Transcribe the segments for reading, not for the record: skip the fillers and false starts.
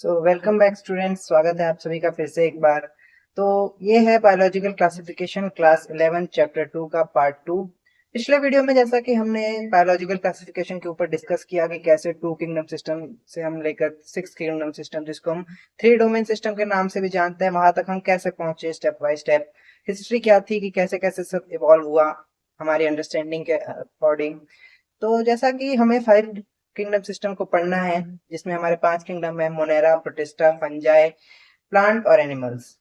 Welcome back students, स्वागत है आप सभी का फिर से एक बार। तो ये है बायोलॉजिकल क्लासिफिकेशन क्लास 11 चैप्टर 2 का पार्ट 2। पिछले वीडियो में जैसा कि हमने बायोलॉजिकल क्लासिफिकेशन के ऊपर डिस्कस किया कि कैसे 2 किंगडम सिस्टम से हम लेकर 6 किंगडम सिस्टम, जिसको हम 3 डोमेन सिस्टम के नाम से भी जानते हैं, वहां तक हम कैसे पहुंचे स्टेप बाय स्टेप। हिस्ट्री क्या थी कि कैसे कैसे सब इवॉल्व हुआ हमारी अंडरस्टैंडिंग के अकॉर्डिंग। तो जैसा कि हमें 5 किंगडम सिस्टम को पढ़ना है, जिसमें हमारे 5 किंगडम है: मोनेरा, प्रोटिस्टा, फंजाई, प्लांट और एनिमल्स।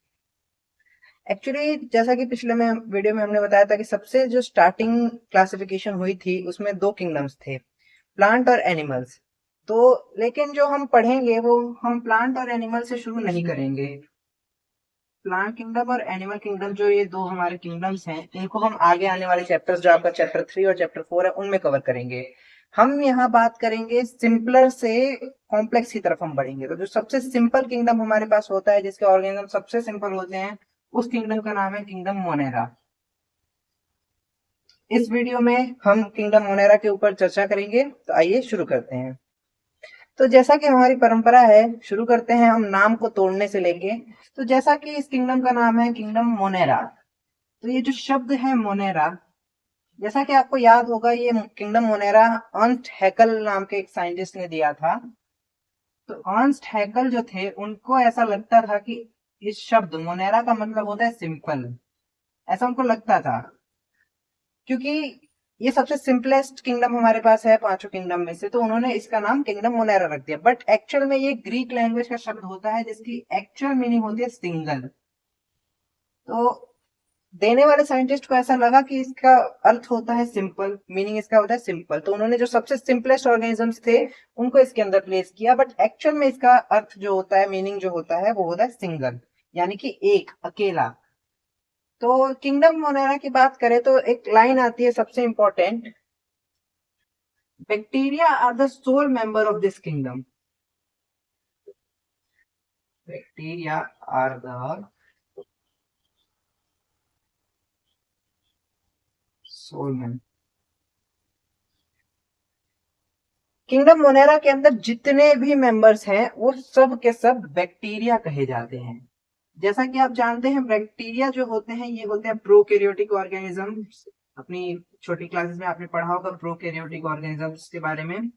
एक्चुअली जैसा कि पिछले में वीडियो में हमने बताया था कि सबसे जो स्टार्टिंग क्लासिफिकेशन हुई थी उसमें 2 किंगडम्स थे, प्लांट और एनिमल्स। तो लेकिन जो हम पढ़ेंगे वो हम प्लांट और एनिमल से शुरू नहीं करेंगे। प्लांट किंगडम और एनिमल किंगडम, जो ये दो हमारे किंगडम्स हैं, इनको हम आगे आने वाले चैप्टर्स, जो आपका चैप्टर 3 और चैप्टर 4 है, उनमें कवर करेंगे। हम यहाँ बात करेंगे सिंपलर से कॉम्प्लेक्स की तरफ हम बढ़ेंगे। तो जो सबसे सिंपल किंगडम हमारे पास होता है, जिसके ऑर्गेनिज्म सबसे सिंपल होते हैं, उस किंगडम का नाम है किंगडम मोनेरा। इस वीडियो में हम किंगडम मोनेरा के ऊपर चर्चा करेंगे। तो आइए शुरू करते हैं। तो जैसा कि हमारी परंपरा है, शुरू करते हैं हम नाम को तोड़ने से लेके। तो जैसा कि इस किंगडम का नाम है किंगडम मोनेरा, तो ये जो शब्द है मोनेरा, जैसा कि आपको याद होगा, ये किंगडम मोनेरा अर्नस्ट हैकल नाम के एक साइंटिस्ट ने दिया था। तो अर्नस्ट हैकल जो थे, उनको ऐसा लगता था कि इस शब्द मोनेरा का मतलब होता है सिंपल। ऐसा उनको लगता था, क्योंकि ये सबसे सिंपलेस्ट किंगडम हमारे पास है 5 किंगडम में से, तो उन्होंने इसका नाम किंगडम मोनेरा रख दिया। बट एक्चुअल में ये ग्रीक लैंग्वेज का शब्द होता है, जिसकी एक्चुअल मीनिंग होती है सिंगल। तो देने वाले साइंटिस्ट को ऐसा लगा कि इसका अर्थ होता है सिंपल, मीनिंग इसका होता है सिंपल, तो उन्होंने जो सबसे सिंपलेस्ट ऑर्गेनिजम्स थे उनको इसके अंदर प्लेस किया। बट एक्चुअल में इसका अर्थ जो होता है, मीनिंग जो होता है, वो होता है सिंगल, यानी कि एक, अकेला। तो किंगडम मोनेरा की बात करें तो एक लाइन आती है सबसे important: bacteria are the sole member of this kingdom. Bacteria are the sole member. Kingdom Monera के अंदर जितने भी मेंबर्स हैं, वो सब के सब बैक्टीरिया कहे जाते हैं। जैसा कि आप जानते हैं, बैक्टीरिया जो होते हैं, ये होते हैं प्रोकैरियोटिक ऑर्गेनिजम्स। अपनी छोटी क्लासेस में आपने पढ़ा होगा प्रोकैरियोटिक ऑर्गेनिजम्स के बारे में,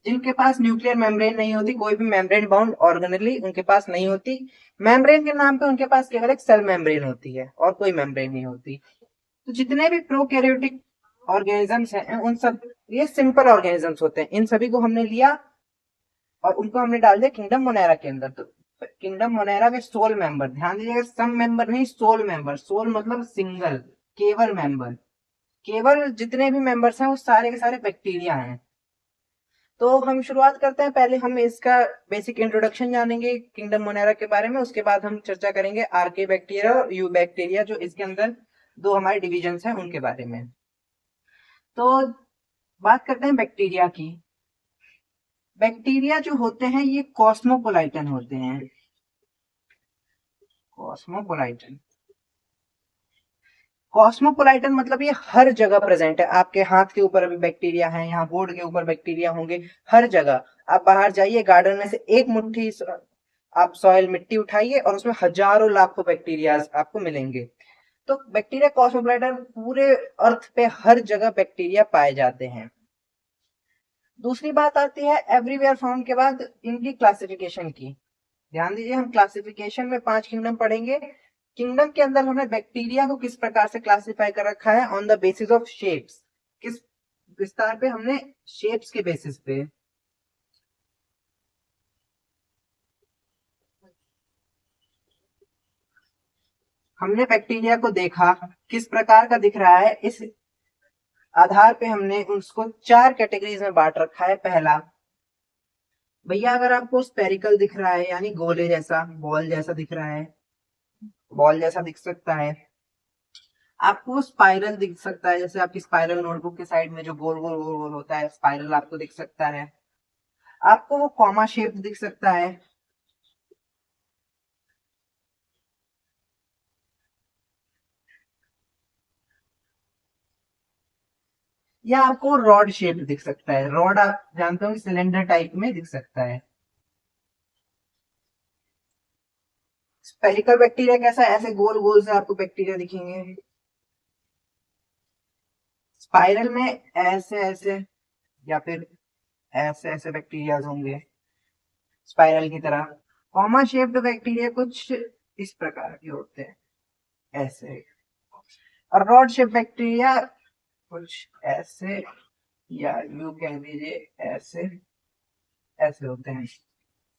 जिनके पास न्यूक्लियर मेम्ब्रेन नहीं होती, कोई भी मेम्ब्रेन बाउंड ऑर्गेनेली उनके पास नहीं होती। मेम्ब्रेन के नाम पे उनके पास केवल एक सेल मेम्ब्रेन होती है, और कोई मेम्ब्रेन नहीं होती। तो जितने भी प्रोकैरियोटिक ऑर्गेनिजम्स हैं, उन सब, ये सिंपल ऑर्गेनिजम्स होते हैं। इन सभी को हमने लिया और उनको हमने डाल दिया किंगडम मोनेरा के अंदर। तो किंगडम मोनेरा के सोल मेंबर, ध्यान दीजिएगा, सम मेंबर नहीं, सोल मेंबर। सोल मतलब सिंगल, केवल मेंबर। केवल जितने भी मेंबर्स हैं वो सारे के सारे बैक्टीरिया हैं। तो हम शुरुआत करते हैं। पहले हम इसका बेसिक इंट्रोडक्शन जानेंगे किंगडम मोनेरा के बारे में, उसके बाद हम चर्चा करेंगे आर्के बैक्टीरिया और यू बैक्टीरिया, जो इसके अंदर दो हमारे डिविजन हैं, उनके बारे में। तो बात करते हैं बैक्टीरिया की। बैक्टीरिया जो होते हैं, ये कॉस्मोपोलाइटन होते हैं। कॉस्मोपोलाइटन, कॉस्मोपोलाइटन मतलब ये हर जगह प्रेजेंट है। आपके हाथ के ऊपर अभी बैक्टीरिया है, यहाँ बोर्ड के ऊपर बैक्टीरिया होंगे, हर जगह। आप बाहर जाइए, गार्डन में से एक मुट्ठी आप सॉइल मिट्टी उठाइए और उसमें हजारों लाखों बैक्टीरिया आपको मिलेंगे। तो बैक्टीरिया कॉस्मोपोलाइटन, पूरे अर्थ पे हर जगह बैक्टीरिया पाए जाते हैं। दूसरी बात आती है एवरीवेयर फाउंड के बाद इनकी क्लासिफिकेशन की। ध्यान दीजिए, हम क्लासिफिकेशन में 5 किंगडम पढ़ेंगे। किंगडम के अंदर हमने बैक्टीरिया को किस प्रकार से क्लासिफाई कर रखा है, on the basis of shapes. किस विस्तार पे हमने, शेप्स के बेसिस पे। हमने बैक्टीरिया को देखा किस प्रकार का दिख रहा है, इस आधार पे हमने उसको 4 कैटेगरीज में बांट रखा है। पहला, भैया अगर आपको स्पेरिकल दिख रहा है, यानी गोले जैसा, बॉल जैसा दिख रहा है, बॉल जैसा दिख सकता है। आपको स्पाइरल दिख सकता है, जैसे आपकी स्पाइरल नोटबुक के साइड में जो गोल गोल गोल गोल होता है, स्पाइरल आपको दिख सकता है। आपको वो कॉमा शेप दिख सकता है, या आपको रॉड शेप दिख सकता है। रॉड आप जानते हो, सिलेंडर टाइप में दिख सकता है। स्पेरिकल बैक्टीरिया कैसा है, ऐसे गोल गोल से आपको बैक्टीरिया दिखेंगे। स्पाइरल में ऐसे ऐसे या फिर ऐसे ऐसे बैक्टीरिया होंगे स्पाइरल की तरह। कॉमा शेप्ड बैक्टीरिया कुछ इस प्रकार के होते हैं ऐसे, और रॉड शेप बैक्टीरिया कुछ ऐसे, या यूं कह दीजिए ऐसे ऐसे होते हैं।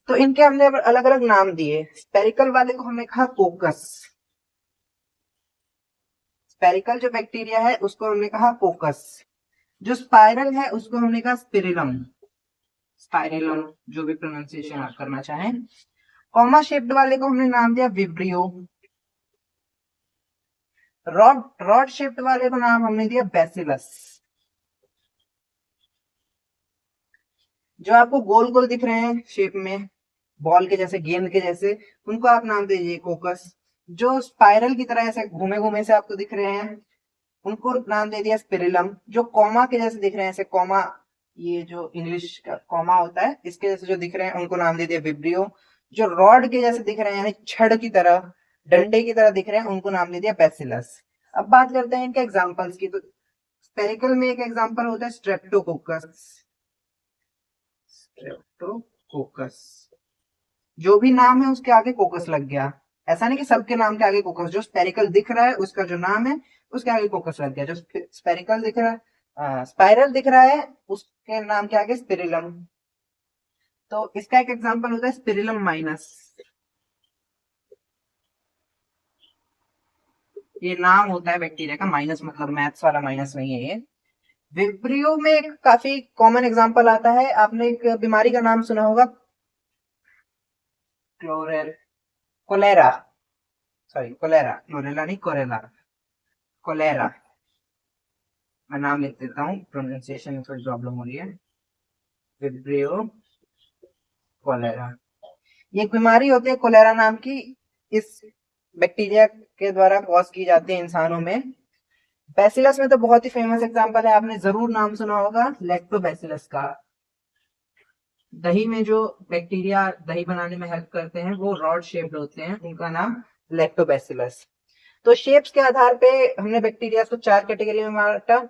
तो इनके हमने अलग अलग नाम दिए। स्पेरिकल वाले को हमने कहा कोकस, स्पेरिकल जो बैक्टीरिया है उसको हमने कहा कोकस। जो स्पाइरल है उसको हमने कहा स्पिरिलम, स्पाइरलम जो भी प्रोनाउंसिएशन आप करना चाहें। कॉमा शेप्ड वाले को हमने नाम दिया विब्रियो। रॉड रॉड शेप्ड वाले को नाम हमने दिया बैसिलस। जो आपको गोल गोल दिख रहे हैं शेप में, बॉल के जैसे, गेंद के जैसे, उनको आप नाम दीजिए कोकस। जो स्पाइरल की तरह ऐसे घूमे घूमे से आपको दिख रहे हैं उनको नाम दे दिया स्पिरिलम। जो कॉमा के जैसे दिख रहे हैं, ऐसे कॉमा, ये जो इंग्लिश का कॉमा होता है इसके जैसे जो दिख रहे हैं उनको नाम दे दिया विब्रियो। जो रॉड के जैसे दिख रहे हैं यानी छड़ की तरह, डंडे की तरह दिख रहे हैं, उनको नाम दे दिया बैसिलस। अब बात करते हैं इनके एग्जाम्पल्स की। तो स्पेरिकल में एक एग्जाम्पल होता है स्ट्रेप्टोकोकस। स्ट्रेप्टोकोकस, जो भी नाम है उसके आगे कोकस लग गया। ऐसा नहीं कि सबके नाम के आगे कोकस, जो स्पेरिकल दिख रहा है उसका जो नाम है उसके आगे कोकस लग गया। जो स्पेरिकल दिख रहा है, स्पाइरल दिख रहा है, उसके नाम के आगे स्पिरिलम। तो इसका एक एग्जांपल होता है स्पिरिलम माइनस। ये नाम होता है बैक्टीरिया का, माइनस मतलब मैथ्स वाला माइनस नहीं है ये। विब्रियो में एक काफी कॉमन एग्जांपल आता है, आपने एक बीमारी का नाम सुना होगा, क्लोरेल कोलेरा, सॉरी कोलेरा, क्लोरेला नहीं, कोरेला, कोलेरा। मैं नाम लिख देता हूँ, प्रोनाउंसिएशन में थोड़ी प्रॉब्लम हो रही है। विब्रियो कोलेरा, ये एक बीमारी होती है कोलेरा नाम की। इस बैक्टीरिया के द्वारा कॉज की जाती है इंसानों में। बैसिलस में तो बहुत ही फेमस एग्जांपल है, आपने जरूर नाम सुना होगा लैक्टोबैसिलस का। दही में जो बैक्टीरिया दही बनाने में हेल्प करते हैं वो रॉड शेप्ड होते हैं, उनका नाम लैक्टोबैसिलस। तो शेप्स के आधार पे हमने बैक्टीरिया को 4 कैटेगरी में बांटा।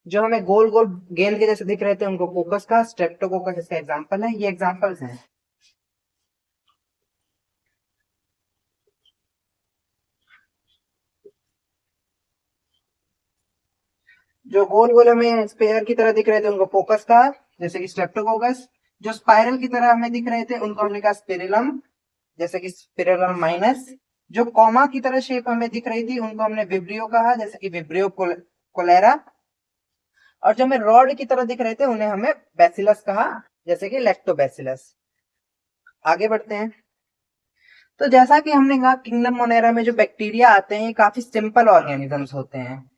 जो हमें गोल गोल गेंद के जैसे दिख रहे थे उनको कोकस का, स्ट्रेप्टोकोकस इसका एग्जांपल है। ये एग्जांपल्स हैं। जो गोल गोल हमें स्पेयर की तरह दिख रहे थे उनको फोकस का, जैसे कि स्ट्रेप्टोकोकस। जो स्पाइरल की तरह हमें दिख रहे थे उनको हमने कहा स्पिरिलम, जैसे कि स्पिरिलम माइनस। जो कॉमा की तरह शेप हमें दिख रही थी उनको हमने विब्रियो कहा, जैसे कि विब्रियो कोलेरा। और जो हमें रॉड की तरह दिख रहे थे उन्हें हमें बैसिलस कहा, जैसे कि लैक्टोबैसिलस। आगे बढ़ते हैं। तो जैसा कि हमने कहा किंगडम मोनेरा में जो बैक्टीरिया आते हैं ये काफी सिंपल ऑर्गेनिजम्स होते हैं।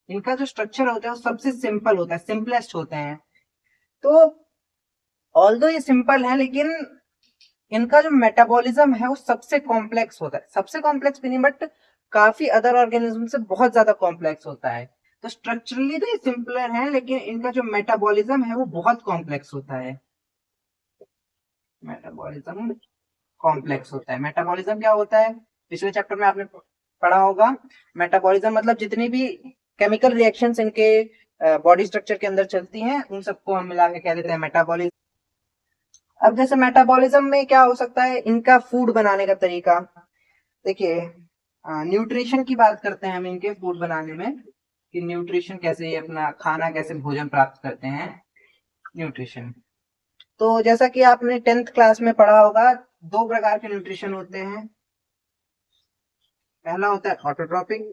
इनका जो स्ट्रक्चर होता है वो सबसे सिंपल होता है, सिंपलेस्ट होते हैं। तो ऑल्दो ये सिंपल है लेकिन इनका जो मेटाबॉलिज्म है वो सबसे कॉम्प्लेक्स होता है। सबसे कॉम्प्लेक्स भी नहीं बट काफी अदर ऑर्गेनिज्म से बहुत ज्यादा कॉम्प्लेक्स होता है। तो स्ट्रक्चरली तो ये सिंपलर है लेकिन इनका जो मेटाबॉलिज्म है वो बहुत कॉम्प्लेक्स होता है। मेटाबॉलिज्म कॉम्प्लेक्स होता है। मेटाबॉलिज्म क्या होता है, पिछले चैप्टर में आपने पढ़ा होगा। मेटाबॉलिज्म मतलब जितनी भी केमिकल रिएक्शंस इनके बॉडी स्ट्रक्चर के अंदर चलती हैं उन सबको हम मिला के कह देते हैं मेटाबॉलिज्म। अब जैसे मेटाबॉलिज्म में क्या हो सकता है, इनका फूड बनाने का तरीका। देखिए, न्यूट्रिशन की बात करते हैं हम इनके फूड बनाने में, कि न्यूट्रिशन कैसे, ये अपना खाना कैसे भोजन प्राप्त करते हैं, न्यूट्रिशन। तो जैसा कि आपने 10th क्लास में पढ़ा होगा, 2 प्रकार के न्यूट्रिशन होते हैं। पहला होता है ऑटोट्रॉपिक,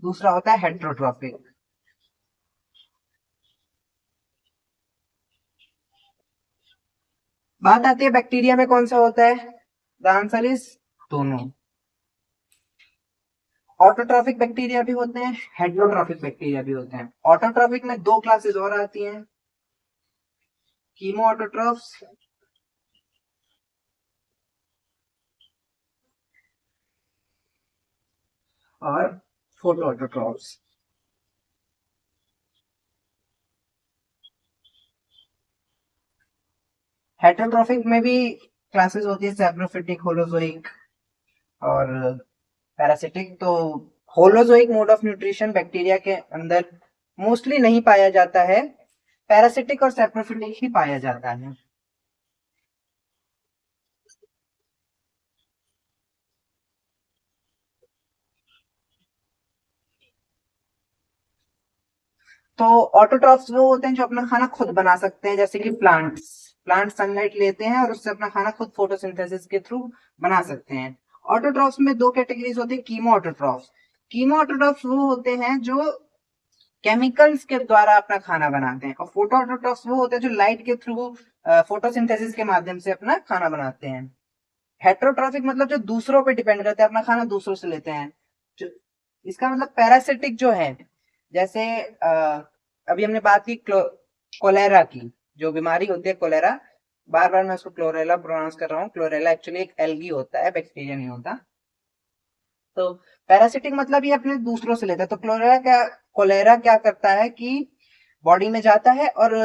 दूसरा होता है हेट्रोट्रॉपिक। बात आती है बैक्टीरिया में कौन सा होता है, द आंसर इज दोनों। ऑटोट्रॉफिक बैक्टीरिया भी होते हैं, हेट्रोट्रॉफिक बैक्टीरिया भी होते हैं। ऑटोट्रॉफिक में 2 क्लासेस और आती हैं, कीमो ऑटोट्रॉफ्स और फोटो ऑटोट्रॉफ्स। हेटरोट्रॉफिक में भी क्लासेस होती है, सैप्रोफिटिक, होलोजोइक और पैरासिटिक। तो holozoic mode of nutrition bacteria के अंदर मोस्टली नहीं पाया जाता है, पैरासिटिक और सैप्रोफिटिक ही पाया जाता है। तो ऑटोट्रॉफ्स वो होते हैं जो अपना खाना खुद बना सकते हैं, जैसे कि प्लांट्स। प्लांट सनलाइट लेते हैं और उससे अपना खाना खुद फोटोसिंथेसिस के थ्रू बना सकते हैं। ऑटोट्रॉफ्स में दो कैटेगरीज होती है, कीमो ऑटोट्रॉफ्स। कीमो ऑटोट्रॉफ्स वो होते हैं जो केमिकल्स के द्वारा अपना खाना बनाते हैं, और फोटो ऑटोट्रॉफ्स वो होते हैं जो लाइट के थ्रू फोटोसिंथेसिस के माध्यम से अपना खाना बनाते हैं। हेट्रोट्रॉफिक मतलब जो दूसरों पे डिपेंड करते हैं, अपना खाना दूसरों से लेते हैं। जो इसका मतलब पैरासिटिक जो है, जैसे अभी हमने बात की कोलेरा की, जो बीमारी होती है कोलेरा, बार बार मैं उसको क्लोरेला प्रोनाउंस कर रहा हूँ, क्लोरेला एक्चुअली एक एल्गी होता है, बैक्टीरिया नहीं होता। तो पैरासिटिक मतलब ये अपने दूसरों से लेता है। तो कोलेरा क्या करता है कि बॉडी में जाता है और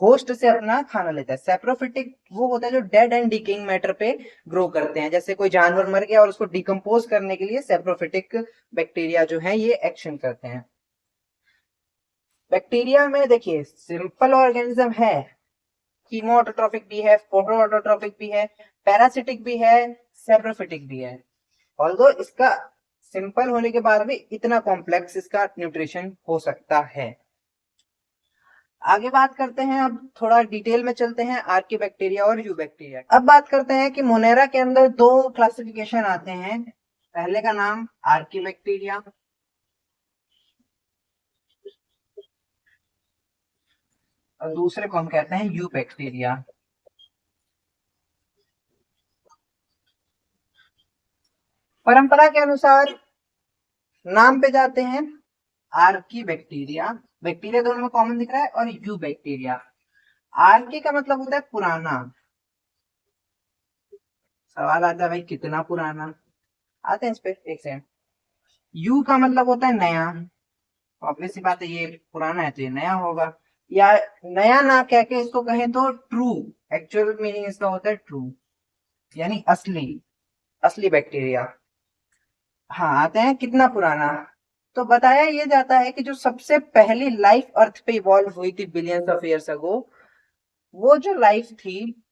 होस्ट से अपना खाना लेता है। सेप्रोफिटिक वो होता है जो डेड एंड डिकेइंग मैटर पे ग्रो करते हैं, जैसे कोई जानवर मर गया और उसको डिकम्पोज करने के लिए सेप्रोफिटिक बैक्टीरिया जो है ये एक्शन करते हैं। बैक्टीरिया में देखिए सिंपल ऑर्गेनिज्म है, कीमो ऑटोट्रॉफिक भी है, फोटो ऑटोट्रॉफिक भी है, पैरासिटिक भी है, सेप्रोफिटिक भी है। ऑल्दो इसका सिंपल होने के बाद भी इतना कॉम्प्लेक्स इसका न्यूट्रिशन हो सकता है। आगे बात करते हैं, अब थोड़ा डिटेल में चलते हैं आर्की बैक्टीरिया और यू बैक्टीरिया। अब बात करते हैं कि मोनेरा के अंदर दो क्लासिफिकेशन आते हैं। पहले का नाम आर्की बैक्टीरिया और दूसरे को हम कहते हैं यू बैक्टीरिया। परंपरा के अनुसार नाम पे जाते हैं आर्की बैक्टीरिया, बैक्टीरिया दोनों में कॉमन दिख रहा है, और यू बैक्टीरिया। आर्की का मतलब होता है पुराना। सवाल आता है भाई कितना पुराना, आते हैं इस पे एक सेकंड। यू का मतलब होता है नया, ऑब्वियस सी बात है ये पुराना है तो ये नया होगा। या नया ना कह के इसको कहें तो ट्रू, एक्चुअल मीनिंग इसका होता है ट्रू, यानी असली, असली बैक्टीरिया। हाँ आते हैं कितना पुराना। तो बताया ये जाता है कि जो सबसे पहली लाइफ अर्थ पे इवॉल्व हुई थी बिलियंस ऑफ ईयर्स अगो, वो जो लाइफ थी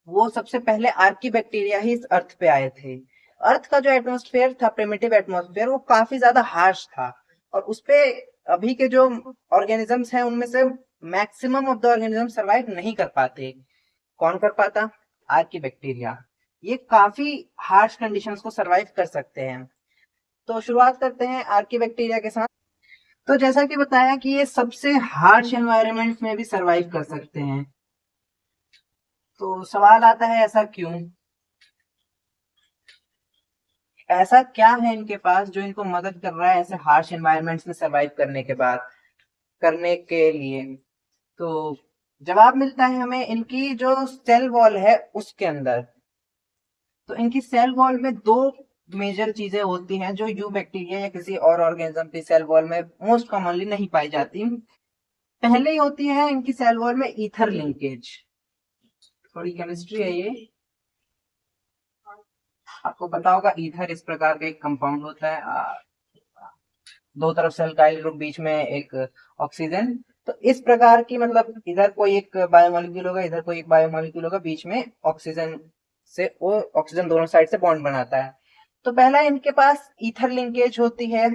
वो सबसे पहले आर्की बैक्टीरिया ही इस अर्थ पे आए थे। अर्थ का जो एटमॉस्फेयर था, प्रिमिटिव एटमॉस्फेयर, वो काफी ज्यादा हार्श था, और उसपे अभी के जो ऑर्गेनिजम्स हैं उनमें से maximum of the organism survive नहीं कर पाते। कौन कर पाता? Archie bacteria. ये काफी हार्श कंडीशंस को सर्वाइव कर सकते हैं। तो शुरुआत करते हैं आर्की बैक्टीरिया के साथ। तो जैसा कि बताया कि ये सबसे हार्श एनवायरनमेंट में भी सर्वाइव कर सकते हैं। तो सवाल आता है ऐसा क्यों? ऐसा क्या है इनके पास जो इनको मदद कर रहा है ऐसे हार्श एनवायरनमेंट्स में सरवाइव करने के बाद, करने के लिए? तो जवाब मिलता है हमें इनकी जो सेल वॉल है उसके अंदर। तो इनकी सेल वॉल में दो मेजर चीजें होती हैं जो यू बैक्टीरिया या किसी और ऑर्गेनिज्म की सेल वॉल में मोस्ट कॉमनली नहीं पाई जाती। पहले ही होती है इनकी सेल वॉल में ईथर लिंकेज। थोड़ी केमिस्ट्री है ये, आपको पता होगा ईथर इस प्रकार का एक कंपाउंड होता है, दो तरफ से अल्काइल ग्रुप, बीच में एक ऑक्सीजन। तो इस प्रकार की मतलब इधर कोई एक बायोमोलिक्यूल होगा, इधर कोई एक बायोमोलिक्यूल होगा, बीच में ऑक्सीजन से वो ऑक्सीजन दोनों साइड से बॉन्ड बनाता है। तो पहला इनके पास ईथर लिंकेज होती है,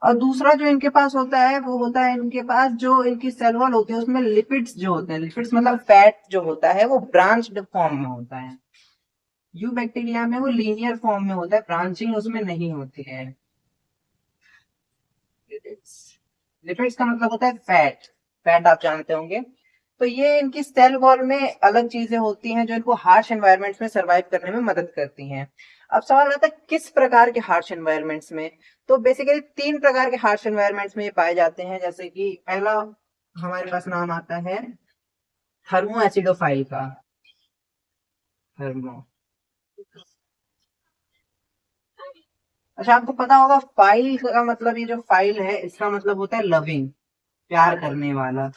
और दूसरा जो इनके पास होता है वो होता है इनके पास जो इनकी सेल वॉल होती है उसमें लिपिड्स जो होते हैं, लिपिड्स मतलब फैट जो होता है वो ब्रांच्ड फॉर्म में होता है। यू बैक्टीरिया में वो लीनियर फॉर्म में होता है, ब्रांचिंग उसमें नहीं होती है। लिपिड्स का मतलब होता है फैट, फैट आप जानते होंगे। तो ये इनकी सेल वॉल में अलग चीजें होती हैं जो इनको हार्श एनवायरनमेंट्स में सरवाइव करने में मदद करती हैं। अब सवाल आता है किस प्रकार के हार्श एनवायरनमेंट्स में? तो बेसिकली तीन प्रकार के हार्श एनवायरनमेंट्स में ये पाए जाते हैं, जैसे कि पहला हमारे पास नाम आता है थर्मो एसिडोफाइल का। थर्मो, अच्छा आपको पता होगा फाइल का मतलब, ये जो फाइल है इसका मतलब होता है लविंग, प्यार करने वाला।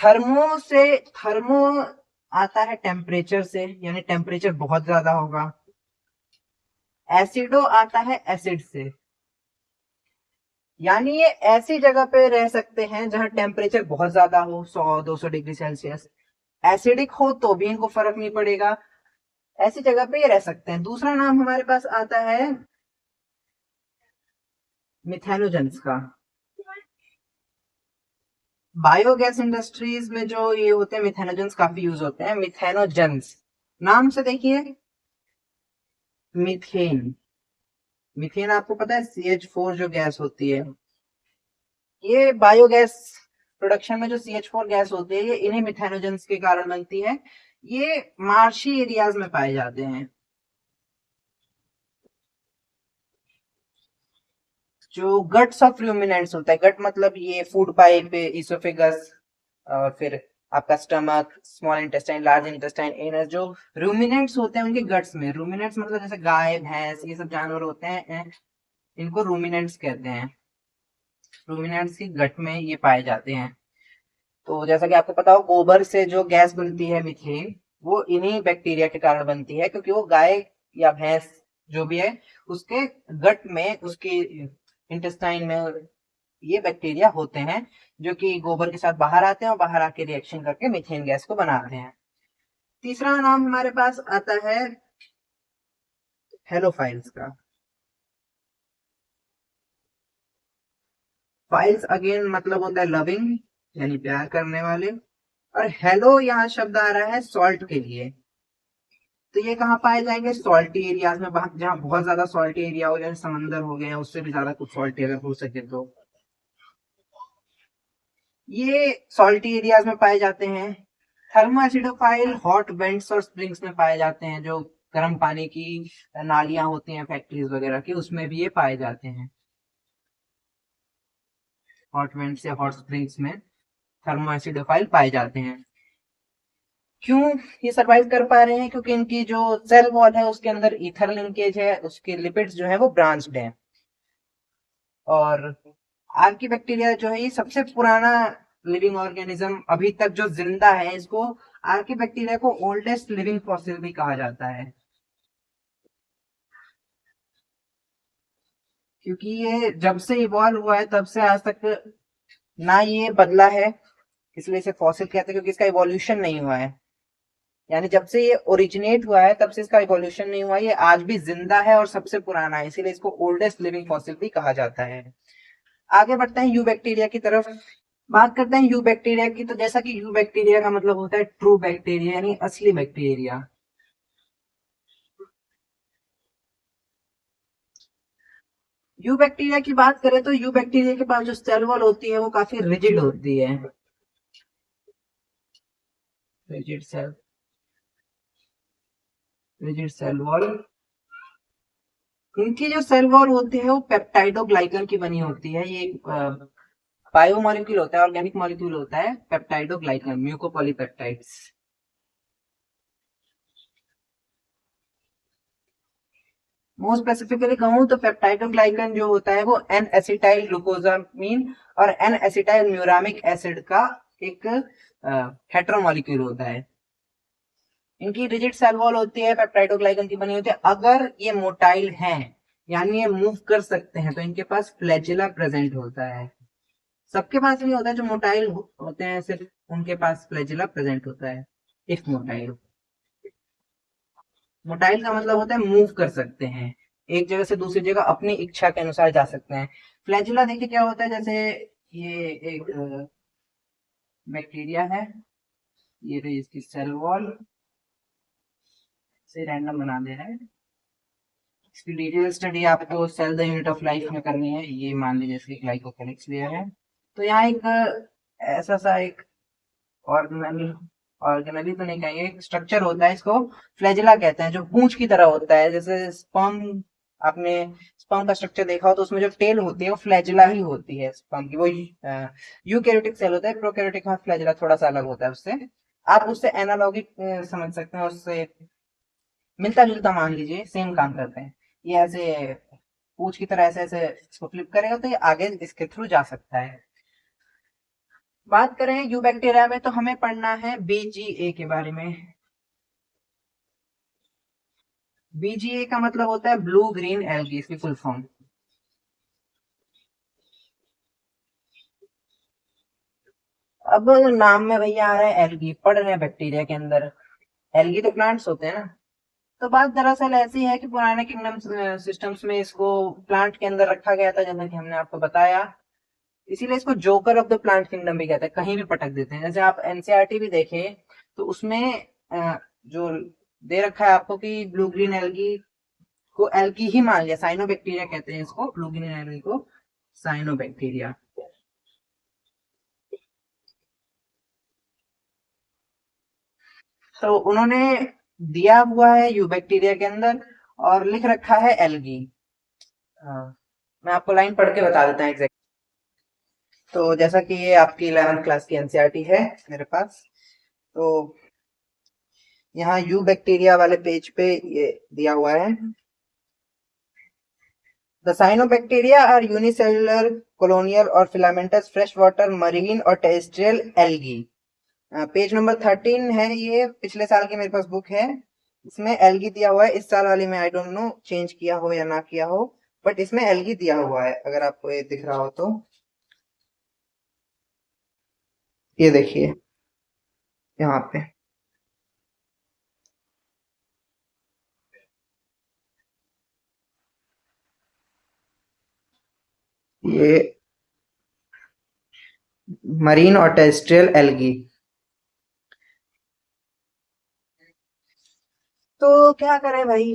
थर्मो आता है टेम्परेचर से, यानी टेम्परेचर बहुत ज्यादा होगा। एसिडो आता है एसिड से, यानी ये ऐसी जगह पे रह सकते हैं जहां टेम्परेचर बहुत ज्यादा हो, 100-200 डिग्री सेल्सियस। एसिडिक हो तो भी इनको फर्क नहीं पड़ेगा, ऐसी जगह पे ये रह सकते हैं। दूसरा नाम हमारे पास आता है मिथेनोजेंस का। बायोगैस इंडस्ट्रीज में जो ये होते हैं मिथेनोजेंस काफी यूज होते हैं। मिथेनोजेंस नाम से देखिए, मीथेन। मीथेन आपको पता है CH4 जो गैस होती है, ये बायोगैस प्रोडक्शन में जो CH4 गैस होती है, ये इन्हीं मिथेनोजेंस के कारण बनती है। ये मार्शी एरियाज में पाए जाते हैं। जो गट्स ऑफ रूमिनेंट्स होता है, गट मतलब ये फूड पाइप, इसोफेगस, और फिर आपका stomach, small intestine, large intestine, anus, जो रूमिनेंट्स होते हैं उनके गट्स में। रूमिनेंट्स मतलब जैसे गाय, भैंस, ये सब जानवर होते हैं, इनको रूमिनेंट्स कहते हैं। रूमिनेंट्स की गट में ये पाए जाते हैं। तो जैसा कि आपको पता हो, गोबर से जो गैस बनती है मीथेन, वो इन्हीं बैक्टीरिया के कारण बनती है, क्योंकि वो गाय या भैंस जो भी है उसके गट में, उसके इंटेस्टाइन में ये बैक्टीरिया होते हैं, जो कि गोबर के साथ बाहर आते हैं और बाहर आके रिएक्शन करके मीथेन गैस को बनाते हैं। तीसरा नाम हमारे पास आता है हेलोफाइल्स का। फाइल्स अगेन मतलब होता है लविंग, यानी प्यार करने वाले। और हेलो यहाँ शब्द आ रहा है सॉल्ट के लिए। तो ये कहाँ पाए जाएंगे? सॉल्टी एरियाज में, जहाँ बहुत ज्यादा सॉल्टी एरिया हो, जैसे समंदर हो गए, उससे भी ज्यादा कुछ सॉल्टी अगर हो सके तो ये सॉल्टी एरियाज में पाए जाते हैं। थर्मो एसिडोफाइल हॉट वेंट्स और स्प्रिंग्स में पाए जाते हैं, जो गर्म पानी की नालियां होती हैं फैक्ट्रीज वगैरह की, उसमें भी ये पाए जाते हैं। हॉट वेंट्स या हॉट स्प्रिंग्स में थर्मो एसिडोफाइल पाए जाते हैं। क्यों ये सरवाइव कर पा रहे हैं? क्योंकि इनकी जो सेल वॉल है उसके अंदर ईथर लिंकेज है, उसके लिपिड्स जो है वो ब्रांच्ड हैं। और आर्की बैक्टीरिया जो है ये सबसे पुराना लिविंग ऑर्गेनिज्म अभी तक जो जिंदा है, इसको आर्की बैक्टीरिया को ओल्डेस्ट लिविंग फॉसिल भी कहा जाता है, क्योंकि ये जब से इवॉल्व हुआ है तब से आज तक ना ये बदला है, इसलिए इसे फॉसिल कहते हैं, क्योंकि इसका इवोल्यूशन नहीं हुआ है। यानी जब से ये ओरिजिनेट हुआ है तब से इसका इवोल्यूशन नहीं हुआ, ये आज भी जिंदा है और सबसे पुराना है, इसीलिए इसको ओल्डेस्ट लिविंग फॉसिल भी कहा जाता है। आगे बढ़ते हैं यू बैक्टीरिया की तरफ। बात करते हैं यू बैक्टीरिया की। तो जैसा कि यू बैक्टीरिया का मतलब होता है ट्रू बैक्टीरिया, यानी असली बैक्टीरिया। यू बैक्टीरिया की बात करें तो यू बैक्टीरिया के पास जो सेल वॉल होती है वो काफी रिजिड होती है। Rigid cell, rigid cell wall. इनकी जो सेल वॉल होती है वो पेप्टाइडोग्लाइकन की बनी होती है। ये बायोमोलिक्यूल होता है, ऑर्गेनिक मॉलिक्यूल होता है, पेप्टाइडोग्लाइकन, म्यूकोपॉलीपेप्टाइड्स। मोस्ट स्पेसिफिकली कहूँ तो पेप्टाइडोग्लाइकन जो होता है वो एन एसिटाइल ग्लूकोजामीन और एन एसिटाइल म्यूरामिक एसिड का एक हेट्रोमॉलिक्यूल होता है। इनकी रिजिड सेल वॉल होती है, पेप्टाइडोग्लाइकन की बनी होती है। अगर ये मोटाइल हैं, यानी ये मूव कर सकते हैं, तो इनके पास फ्लैजिला प्रेजेंट होता है। सबके पास नहीं होता है, जो मोटाइल होते हैं सिर्फ उनके पास फ्लैजिला प्रेजेंट होता है। इफ मोटाइल, मोटाइल का मतलब होता है मूव कर सकते हैं, एक जगह से दूसरी जगह अपनी इच्छा के अनुसार जा सकते हैं। फ्लैजिला देखिए क्या होता है, जैसे ये एक बैक्टीरिया है, ये रही इसकी सेल वॉल, से रैंडम बना दे रहे हैं। इसकी डिटेल स्टडी आपको cell the unit of life में करनी है। ये मान लीजिए इसकी ग्लाइकोकेलिक्स लेयर है। तो यहाँ एक ऐसा सा एक ऑर्गेनल, ऑर्गेनली तो नहीं कहेंगे, एक स्ट्रक्चर होता है, इसको फ्लैजिला कहते हैं, जो पूंछ की तरह होता है। जैसे स्पर्म, आपने स्पर्म का स्ट्रक्चर देखा हो तो उसमें जो टेल होती है वो फ्लैजिला ही होती है स्पर्म की। वो यूकैरियोटिक सेल होता है, प्रोकैरियोटिक में फ्लैजिला थोड़ा सा अलग होता है उससे। आप उससे एनालॉगिक समझ सकते हैं, उससे मिलता जुलता मान लीजिए, सेम काम करते हैं। ये ऐसे पूंछ की तरह ऐसे ऐसे इसको फ्लिप करेगा तो ये आगे इसके थ्रू जा सकता है। बात करें यू बैक्टीरिया में तो हमें पढ़ना है बीजीए के बारे में। बीजीए का मतलब होता है ब्लू ग्रीन एल्गी, इसकी फुल फॉर्म। अब नाम में भैया आ रहा है एल्गी, पढ़ रहे हैं बैक्टीरिया के अंदर। एल्गी तो प्लांट्स होते हैं ना। तो बात दरअसल ऐसी है कि पुराने किंगडम सिस्टम्स में इसको प्लांट के अंदर रखा गया था, जैसा कि हमने आपको बताया। इसीलिए इसको joker of the plant kingdom भी कहते हैं, कहीं भी पटक देते हैं। जैसे आप एनसीईआरटी भी देखें तो उसमें जो दे रखा है आपको कि ब्लू ग्रीन एल्गी को एल्गी ही मान लिया, साइनोबैक्टीरिया कहते हैं इसको, ब्लू ग्रीन एल्गी को साइनोबैक्टीरिया। तो उन्होंने दिया हुआ है यू बैक्टीरिया के अंदर और लिख रखा है एल्गी। मैं आपको लाइन पढ़ के बता देता हूँ एग्जैक्ट। तो जैसा कि ये आपकी 11th क्लास की एनसीईआरटी है मेरे पास, तो यहाँ यू बैक्टीरिया वाले पेज पे ये दिया हुआ है। The cyanobacteria are unicellular colonial और filamentous freshwater marine और terrestrial algae। पेज नंबर 13 है, ये पिछले साल की मेरे पास बुक है, इसमें एल्गी दिया हुआ है। इस साल वाली में आई डोंट नो चेंज किया हो या ना किया हो, बट इसमें एल्गी दिया हुआ है, अगर आपको ये दिख रहा हो तो। ये देखिए यहाँ पे, ये मरीन और टेरेस्ट्रियल एल्गी। तो क्या करें भाई,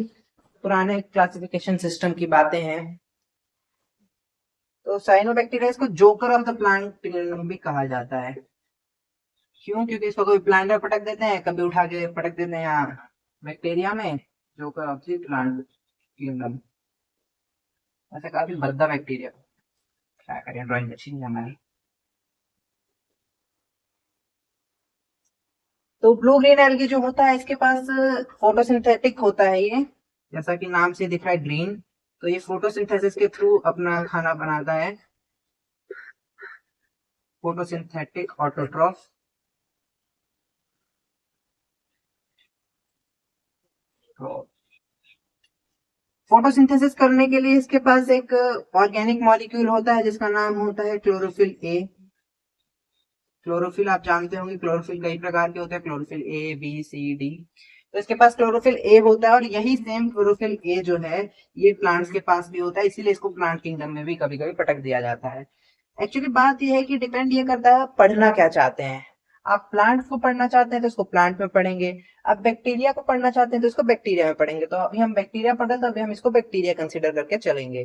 पुराने क्लासिफिकेशन सिस्टम की बातें हैं। तो साइनोबैक्टीरिया इसको जोकर ऑफ द प्लांट भी कहा जाता है। क्यों? क्योंकि इसको कभी प्लांट में पटक देते हैं, कभी उठा के पटक देते हैं यहाँ बैक्टीरिया में, joker of the plant kingdom. ऐसे काफी भद्दा बैक्टीरिया, क्या करें, ड्राइंग अच्छी नहीं है हमारी। तो ब्लू ग्रीन एल्गी जो होता है इसके पास फोटोसिंथेटिक होता है ये, जैसा कि नाम से दिख रहा है ग्रीन। तो ये फोटोसिंथेसिस के थ्रू अपना खाना बनाता है, फोटोसिंथेटिक ऑटोट्रॉफ। तो फोटोसिंथेसिस करने के लिए इसके पास एक ऑर्गेनिक मॉलिक्यूल होता है जिसका नाम होता है क्लोरोफिल ए। क्लोरोफिल आप जानते होंगे, क्लोरोफिल कई प्रकार के होते हैं, chlorophyll A B C D. तो इसके पास क्लोरोफिल ए होता है, और यही सेम क्लोरोफिल ए जो है ये प्लांट्स के पास भी होता है, इसीलिए इसको प्लांट किंगडम में भी कभी कभी पटक दिया जाता है। एक्चुअली बात यह है कि डिपेंड ये करता है आप पढ़ना क्या चाहते हैं। आप प्लांट को पढ़ना चाहते हैं तो इसको प्लांट में पढ़ेंगे, आप बैक्टीरिया को पढ़ना चाहते हैं तो इसको बैक्टीरिया में पढ़ेंगे। तो अभी हम बैक्टीरिया पढ़ रहे हैं तो अभी हम इसको बैक्टीरिया कंसिडर करके चलेंगे।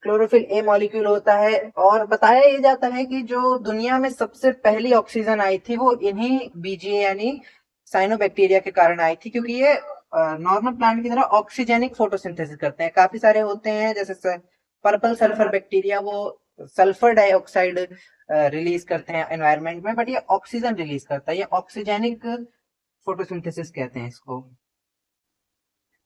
क्लोरोफिल ए मॉलिक्यूल होता है, और बताया ये जाता है कि जो दुनिया में सबसे पहली ऑक्सीजन आई थी वो इन्हीं बीजीए यानी साइनोबैक्टीरिया के कारण आई थी, क्योंकि ये नॉर्मल प्लांट की तरह ऑक्सीजेनिक फोटोसिंथेसिस करते हैं। काफी सारे होते हैं जैसे पर्पल सल्फर बैक्टीरिया, वो सल्फर डाइऑक्साइड रिलीज करते हैं एनवायरनमेंट में, बट ये ऑक्सीजन रिलीज करता है, ये ऑक्सीजेनिक फोटोसिंथेसिस कहते हैं इसको।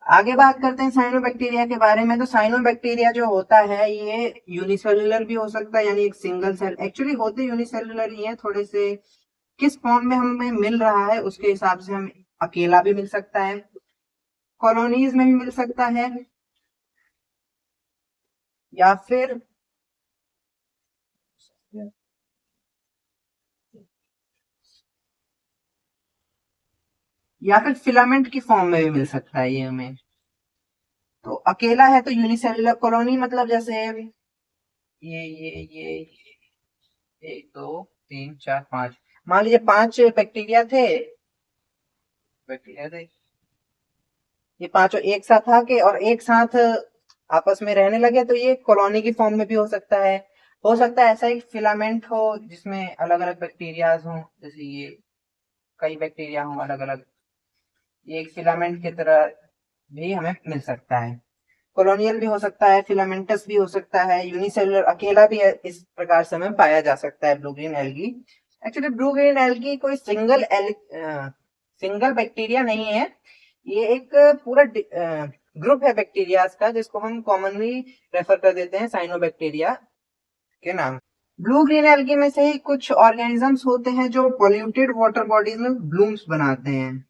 आगे बात करते हैं साइनोबैक्टीरिया के बारे में। तो साइनोबैक्टीरिया जो होता है ये यूनिसेलुलर भी हो सकता है, यानी एक सिंगल सेल, एक्चुअली होते यूनिसेलुलर ही है थोड़े से। किस फॉर्म में हमें मिल रहा है उसके हिसाब से हम अकेला भी मिल सकता है, कॉलोनीज में भी मिल सकता है, या फिर फिलामेंट की फॉर्म में भी मिल सकता है ये हमें। तो अकेला है तो यूनिसेलुलर, कॉलोनी मतलब जैसे ये 1 2 3 4 5, मान लीजिए 5 बैक्टीरिया थे, ये पांचों एक साथ आके और एक साथ आपस में रहने लगे, तो ये कॉलोनी की फॉर्म में भी हो सकता है। हो सकता है ऐसा एक फिलामेंट हो जिसमें अलग अलग बैक्टीरियाज हों, जैसे ये कई बैक्टीरिया हों अलग अलग, ये एक फिलामेंट की तरह भी हमें मिल सकता है। कॉलोनियल भी हो सकता है, फिलामेंटस भी हो सकता है, यूनिसेलुलर अकेला भी है, इस प्रकार से हमें पाया जा सकता है blue green algae. Actually blue green algae कोई सिंगल बैक्टीरिया नहीं है, ये एक पूरा ग्रुप है बैक्टीरियाज का, जिसको हम कॉमनली रेफर कर देते हैं साइनोबैक्टीरिया। के नाम। ब्लू ग्रीन एल्गी में से ही कुछ ऑर्गेनिजम्स होते हैं जो पॉल्यूटेड वाटर बॉडीज में ब्लूम्स बनाते हैं।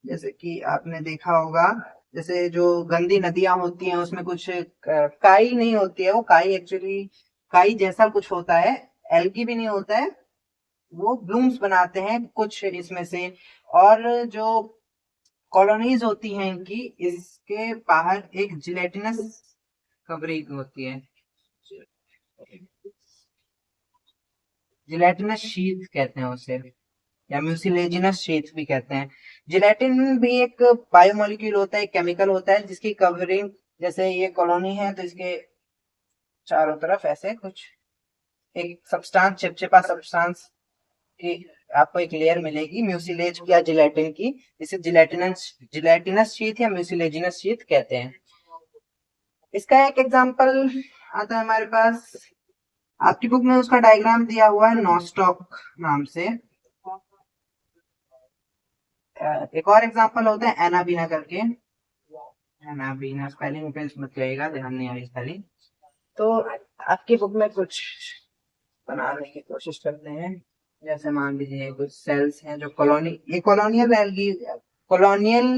जैसे कि आपने देखा होगा, जैसे जो गंदी नदियां होती हैं उसमें कुछ काई नहीं होती है, वो काई एक्चुअली काई जैसा कुछ होता है, एल्गी भी नहीं होता है, वो ब्लूम्स बनाते हैं कुछ इसमें से। और जो कॉलोनीज होती हैं इनकी, इसके बाहर एक जिलेटिनस कवरिंग होती है, जिलेटिनस शीथ कहते हैं उसे, या म्यूसिलेजिनस शीथ भी कहते हैं। जिलेटिन भी एक बायोमोलिक्यूल होता है, एक केमिकल होता है जिसकी कवरिंग, जैसे ये कॉलोनी है तो इसके चारों तरफ ऐसे कुछ एक सब्सटेंस, चिपचिपा सब्सटेंस की आपको एक लेयर मिलेगी म्यूसिलेज या जिलेटिन की, जिसे जिलेटिनस जिलेटिनस शीथ या म्यूसिलेजिनस शीथ कहते हैं। इसका एक एग्जांपल आता है हमारे पास, आपकी बुक में उसका डायग्राम दिया हुआ है नॉस्टॉक नाम से। एक और एग्जांपल होता है एनाबीना करके, एनाबीना स्पेलिंग पे मत जाइएगा, ध्यान नहीं आ रही स्पेलिंग। तो आपकी बुक में कुछ बनाने की कोशिश करते हैं, जैसे मान लीजिए कुछ सेल्स हैं जो कॉलोनी, ये कॉलोनियल एल्गी, कॉलोनियल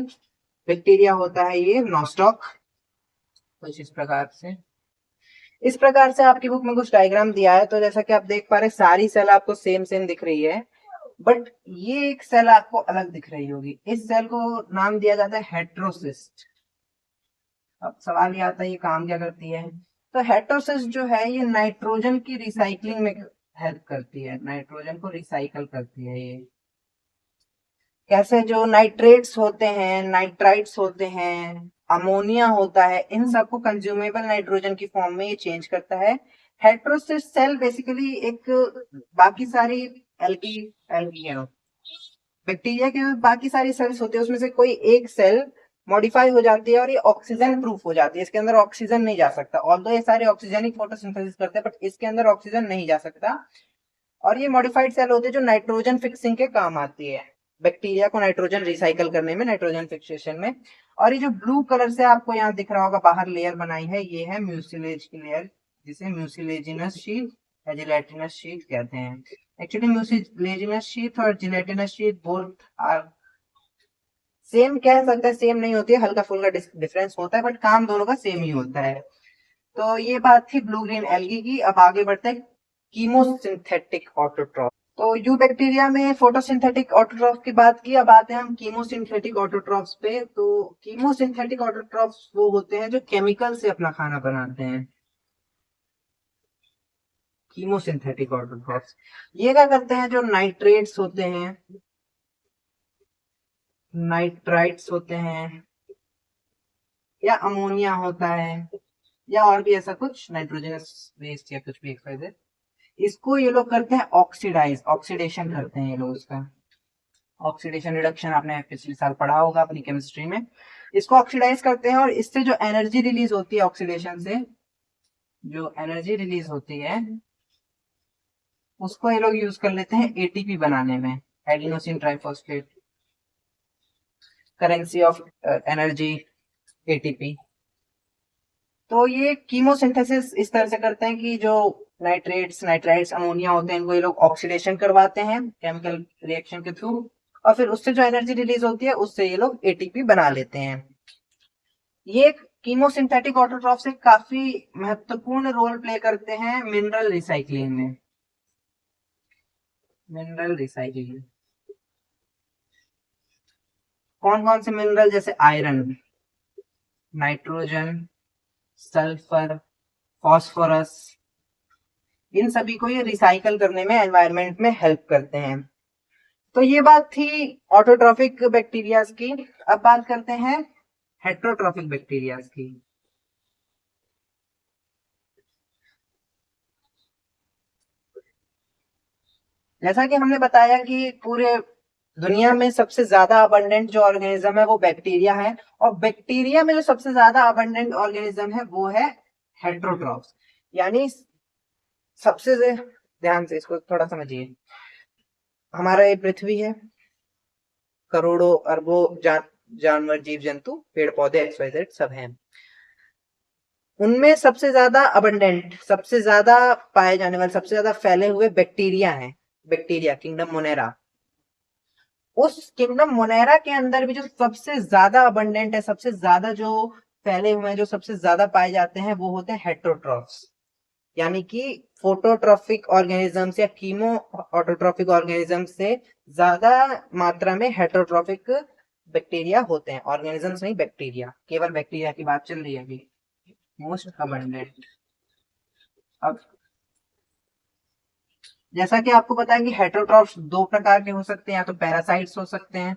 बैक्टीरिया होता है ये नॉस्टॉक, कुछ इस प्रकार से आपकी बुक में कुछ डायग्राम दिया है। तो जैसा कि आप देख पा रहे हैं, सारी सेल आपको सेम सेम दिख रही है, बट ये एक सेल आपको अलग दिख रही होगी। इस सेल को नाम दिया जाता है हेट्रोसिस्ट। अब सवाल ये आता है ये काम क्या करती है। तो हेट्रोसिस्ट जो है ये नाइट्रोजन की रिसाइकलिंग में हेल्प करती है, नाइट्रोजन को रिसाइकल करती है ये। कैसे, जो नाइट्रेट्स होते हैं, नाइट्राइट्स होते हैं, अमोनिया होता है, इन सबको कंज्यूमेबल नाइट्रोजन की फॉर्म में ये चेंज करता है। हेट्रोसिस्ट सेल बेसिकली एक, बाकी सारी एल्गी एल्गी है बैक्टीरिया के बाकी सारी सेल्स होती है उसमें से कोई एक सेल मॉडिफाई हो जाती है और ये ऑक्सीजन प्रूफ हो जाती है, इसके अंदर ऑक्सीजन नहीं जा सकता। ऑल्दो ये सारे ऑक्सीजनिक फोटोसिंथेसिस करते हैं, बट इसके अंदर ऑक्सीजन नहीं जा सकता। और ये मॉडिफाइड सेल होती है जो नाइट्रोजन फिक्सिंग के काम आती है, बैक्टीरिया को नाइट्रोजन रिसाइकल करने में, नाइट्रोजन फिक्सेशन में। और ये जो ब्लू कलर से आपको यहाँ दिख रहा होगा बाहर लेयर बनाई है, ये है म्यूसिलेज की लेयर, जिसे म्यूसिलेजिनस शीट या जिलेटिनस शीट कहते हैं। एक्चुअली म्यूसिलेजिनस शीट और gelatinous sheet both are same, कह सकते हैं सेम नहीं होती है, हल्का फुल्का डिफरेंस होता है, बट काम दोनों का सेम ही होता है। तो ये बात थी ब्लू ग्रीन एल्गी की। अब आगे बढ़ते हैं कीमोसिंथेटिक ऑटोट्रॉफ। तो यू बैक्टीरिया में फोटोसिंथेटिक ऑटोट्रॉफ की बात की, अब आते हैं हम कीमोसिंथेटिक ऑटोट्रॉफ्स पे। तो कीमोसिंथेटिक ऑटोट्रॉफ्स वो होते हैं जो केमिकल से अपना खाना बनाते हैं। कीमोसिंथेटिक ऑटोट्रॉफ्स ये क्या करते हैं, जो नाइट्रेट्स होते हैं, नाइट्राइट्स होते हैं, या अमोनिया होता है, या और भी ऐसा कुछ नाइट्रोजनस वेस्ट या कुछ भी एक्सवाइजेड, इसको ये लोग करते हैं ऑक्सीडाइज, ऑक्सीडेशन करते हैं ये लोग उसका। ऑक्सीडेशन रिडक्शन आपने पिछले साल पढ़ा होगा अपनी केमिस्ट्री में। इसको ऑक्सीडाइज करते हैं और इससे जो एनर्जी रिलीज होती है ऑक्सीडेशन से, जो एनर्जी रिलीज होती है उसको ये लोग यूज कर लेते हैं एटीपी बनाने में, adenosine triphosphate, currency of energy, ATP. तो ये कीमोसिंथेसिस इस तरह से करते हैं कि जो नाइट्रेट्स, नाइट्राइट्स, अमोनिया होते हैं, इनको ये लोग ऑक्सीडेशन करवाते हैं केमिकल रिएक्शन के थ्रू, और फिर उससे जो एनर्जी रिलीज होती है उससे ये लोग एटीपी बना लेते हैं। ये कीमोसिंथेटिक ऑटोट्रॉफ से काफी महत्वपूर्ण रोल प्ले करते हैं मिनरल रिसाइकलिंग में। मिनरल रिसाइकलिंग कौन कौन से मिनरल, जैसे आयरन, नाइट्रोजन, सल्फर, फॉस्फोरस, इन सभी को ये रिसाइकल करने में, एनवायरनमेंट में हेल्प करते हैं। तो ये बात थी ऑटोट्रॉफिक बैक्टीरियाज की। अब बात करते हैं हेट्रोट्रॉफिक बैक्टीरियाज की। जैसा कि हमने बताया कि पूरे दुनिया में सबसे ज्यादा अबंडेंट जो ऑर्गेनिज्म है वो बैक्टीरिया है, और बैक्टीरिया में जो सबसे ज्यादा अबंडेंट ऑर्गेनिज्म है वो है हेट्रोट्रॉफ्स। यानी सबसे ध्यान से इसको थोड़ा समझिए, हमारा ये पृथ्वी है, करोड़ों अरबों जानवर, जीव जंतु, पेड़ पौधे, एक्सवाइजेड सब हैं। उनमें सबसे ज्यादा अबंडेंट, सबसे ज्यादा पाए जाने वाले, सबसे ज्यादा फैले हुए बैक्टीरिया हैं, बैक्टीरिया किंगडम मोनेरा। उस किंगडम मोनेरा के अंदर भी जो सबसे ज्यादा अबंडेंट है, सबसे ज्यादा जो फैले हुए हैं, जो सबसे ज्यादा पाए जाते हैं, वो होते हैं हेटरोट्रॉफ्स, यानी कि फोटोट्रॉफिक ऑर्गेनिजम्स या कीमो ऑटोट्रॉफिक ऑर्गेनिजम्स से ज्यादा मात्रा में हेटरोट्रॉफिक बैक्टीरिया होते हैं। ऑर्गेनिजम्स नहीं, बैक्टीरिया, केवल बैक्टीरिया की बात चल रही है अभी। Most abundant. अब जैसा कि आपको पता है कि हेटरोट्रॉफ्स दो प्रकार के हो सकते हैं, या तो पैरासाइट्स हो सकते हैं,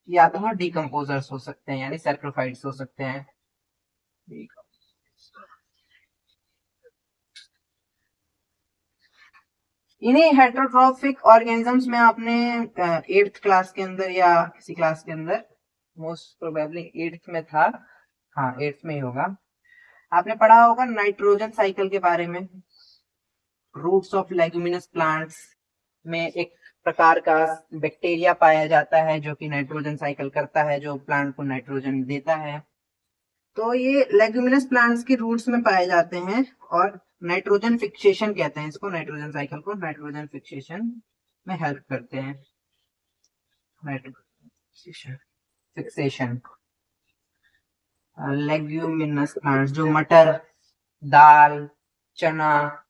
या तो डिकम्पोजर्स हो सकते हैं, यानी सैप्रोफाइट्स हो सकते हैं। इन्हीं हेटरोट्रॉफिक ऑर्गेनिजम्स में आपने 8th क्लास के अंदर या किसी क्लास के अंदर, मोस्ट प्रोबेबली 8th में था, हाँ 8th में ही होगा, आपने पढ़ा होगा नाइट्रोजन साइकिल के बारे में। रूट्स ऑफ लेग्यूमिनस प्लांट्स में एक प्रकार का बैक्टीरिया पाया जाता है जो कि नाइट्रोजन साइकिल करता है, जो प्लांट को नाइट्रोजन देता है। तो ये लेग्यूमिनस प्लांट्स की रूट्स में पाए जाते हैं, और नाइट्रोजन फिक्सेशन कहते हैं इसको, नाइट्रोजन साइकिल को नाइट्रोजन फिक्सेशन में हेल्प करते हैं। Nitrogen fixation. लेग्यूमिनस प्लांट्स जो मटर, दाल, चना,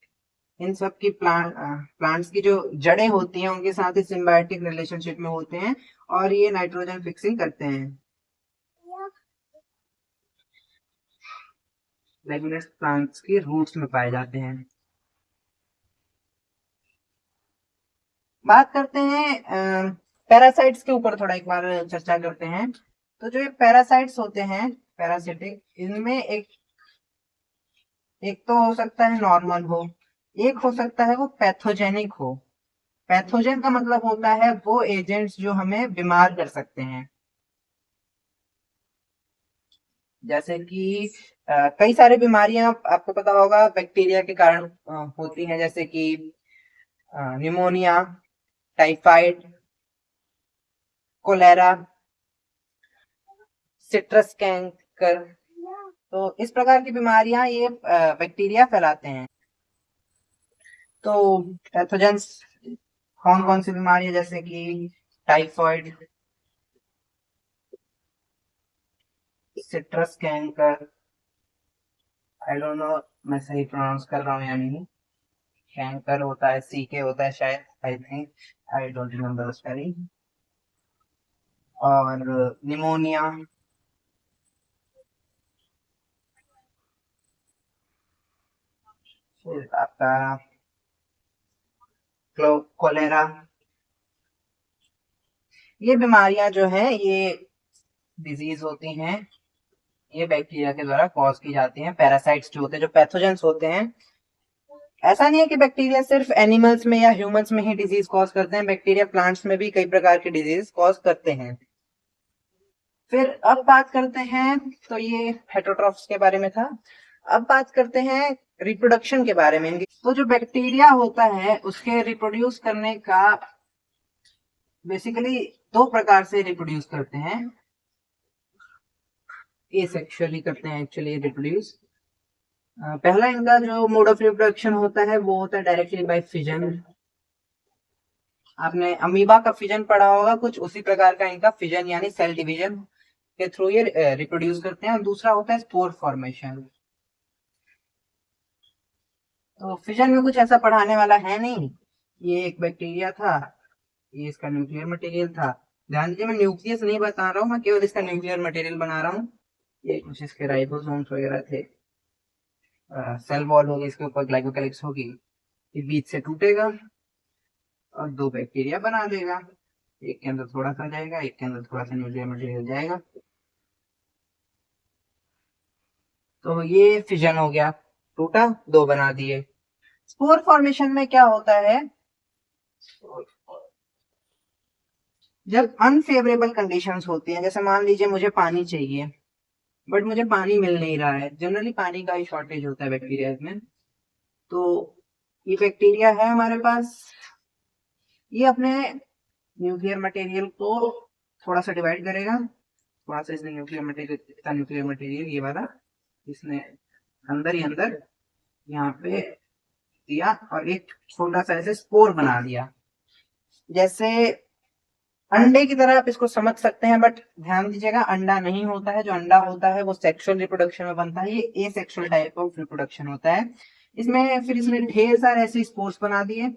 इन सब की प्लांट्स की जो जड़ें होती हैं उनके साथ ही सिम्बायोटिक रिलेशनशिप में होते हैं, और ये नाइट्रोजन फिक्सिंग करते हैं। लेग्यूमिनस प्लांट्स की रूट्स में पाए जाते हैं। बात करते हैं पैरासाइट्स के ऊपर, थोड़ा एक बार चर्चा करते हैं। तो जो ये पैरासाइट्स होते हैं, पैरासिटिक, इनमें एक एक तो हो सकता है नॉर्मल हो, एक हो सकता है वो पैथोजेनिक हो। पैथोजन का मतलब होता है वो एजेंट्स जो हमें बीमार कर सकते हैं। जैसे कि कई सारी बीमारियां आपको पता होगा बैक्टीरिया के कारण होती हैं, जैसे कि pneumonia, typhoid, cholera, citrus canker. तो इस प्रकार की बीमारियां ये बैक्टीरिया फैलाते हैं। तो पैथोजेंस कौन कौन सी बीमारी है, जैसे कि typhoid, citrus canker, I don't know मैं सही प्रोनाउंस कर रहा हूँ या नहीं, कैंकर होता है, सीके होता है शायद, I think, I don't remember spelling, और निमोनिया, फिर आपका कोलेरा। ये बीमारियां जो हैं, ये डिजीज होती हैं, ये बैक्टीरिया के द्वारा कॉज की जाती हैं। पैरासाइट्स जो होते हैं, जो पैथोजेंस होते हैं, ऐसा नहीं है कि बैक्टीरिया सिर्फ एनिमल्स में या ह्यूमंस में ही डिजीज कॉज करते हैं, बैक्टीरिया प्लांट्स में भी कई प्रकार के डिजीज कॉज करते हैं। फिर अब बात करते हैं, तो ये हेटरोट्रॉफ्स के बारे में था। अब बात करते हैं रिप्रोडक्शन के बारे में। तो जो बैक्टीरिया होता है उसके रिप्रोड्यूस करने का, बेसिकली दो प्रकार से रिप्रोड्यूस करते हैं। ये सेक्सुअली करते हैं एक्चुअली रिप्रोड्यूस। पहला इनका जो मोड ऑफ रिप्रोडक्शन होता है वो होता है डायरेक्टली बाय फिजन। आपने अमीबा का फिजन पढ़ा होगा, कुछ उसी प्रकार का इनका फिजन यानी सेल डिवीजन के थ्रू ये रिप्रोड्यूस करते हैं। और दूसरा होता है स्पोर फॉर्मेशन। तो फिजन में कुछ ऐसा पढ़ाने वाला है नहीं, ये एक बैक्टीरिया था, ये इसका न्यूक्लियर मटेरियल था। ध्यान दीजिए, मैं न्यूक्लियस नहीं बता रहा हूँ, मैं केवल इसका न्यूक्लियर मटेरियल बना रहा हूँ। ये कुछ इसके राइबोसोम्स वगैरह थे, सेल वॉल होगी, इसके ऊपर ग्लाइकोकैलिक्स होगी, ये बीच से टूटेगा और दो बैक्टीरिया बना देगा। एक के अंदर थोड़ा सा जाएगा, एक के अंदर थोड़ा सा न्यूक्लियर मटेरियल जाएगा। तो ये फिजन हो गया, टूटा, दो बना दिए। स्पोर फॉर्मेशन में क्या होता है, जब अनफेवरेबल कंडीशंस होती हैं, जैसे मान लीजिए मुझे पानी चाहिए बट मुझे पानी मिल नहीं रहा है, जनरली पानी का ही शॉर्टेज होता है बैक्टीरिया में। तो ये बैक्टीरिया है हमारे पास, ये अपने न्यूक्लियर मटेरियल को थोड़ा सा डिवाइड करेगा, थोड़ा सा इसने न्यूक्लियर मटेरियल ये वाला इसने अंदर ही अंदर यहाँ पे दिया और एक छोटा सा ऐसे स्पोर बना दिया, जैसे अंडे की तरह आप इसको समझ सकते हैं। बट ध्यान दीजिएगा, अंडा नहीं होता है, जो अंडा होता है वो सेक्सुअल रिप्रोडक्शन में बनता है, ये एसेक्सुअल टाइप ऑफ रिप्रोडक्शन होता है। इसमें फिर इसने ढेर सारे ऐसे स्पोर्स बना दिए,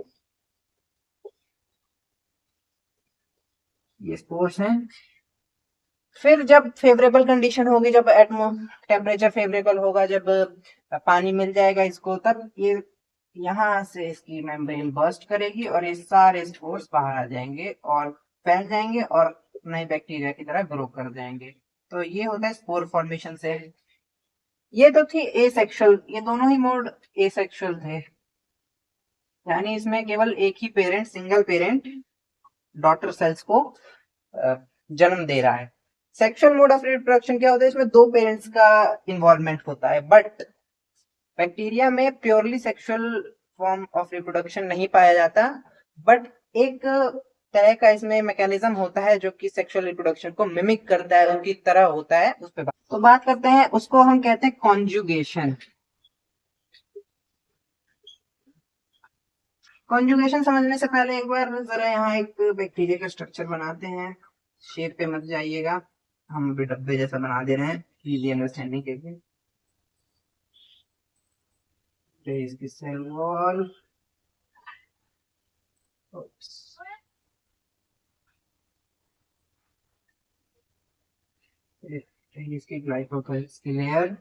ये स्पोर्स हैं। फिर जब फेवरेबल कंडीशन होगी, जब टेम्परेचर फेवरेबल होगा, जब पानी मिल जाएगा इसको, तब ये यहाँ से इसकी मेम्ब्रेन बर्स्ट करेगी और ये सारे स्पोर्स बाहर आ जाएंगे और फैल जाएंगे और नए बैक्टीरिया की तरह ग्रो कर जाएंगे। तो ये होता है स्पोर फॉर्मेशन से। ये तो थी एसेक्सुअल, ये दोनों ही मोड एसेक्सुअल थे, यानी इसमें केवल एक ही parent, single parent daughter cells को जन्म दे रहा है। सेक्सुअल मोड ऑफ रिप्रोडक्शन क्या होता है, इसमें दो पेरेंट्स का इन्वॉल्वमेंट होता है। बट बैक्टीरिया में purely sexual form of reproduction नहीं पाया जाता, बट एक तरह का इसमें मैकेनिज्म होता है जो कि सेक्सुअल रिप्रोडक्शन को मिमिक करता है, उनकी तरह होता है। उस पे तो बात करते हैं, उसको हम कहते हैं कॉन्जुगेशन। कॉन्जुगेशन समझने से पहले एक बार जरा यहाँ एक बैक्टीरिया का स्ट्रक्चर बनाते हैं। शेप पे मत जाइएगा, हम अभी डब्बे जैसा बना दे रहे हैं इजी अंडरस्टैंडिंग के लिए। इसकी सेल वॉल, इसकी ग्लाइकोप्रोटीन लेयर,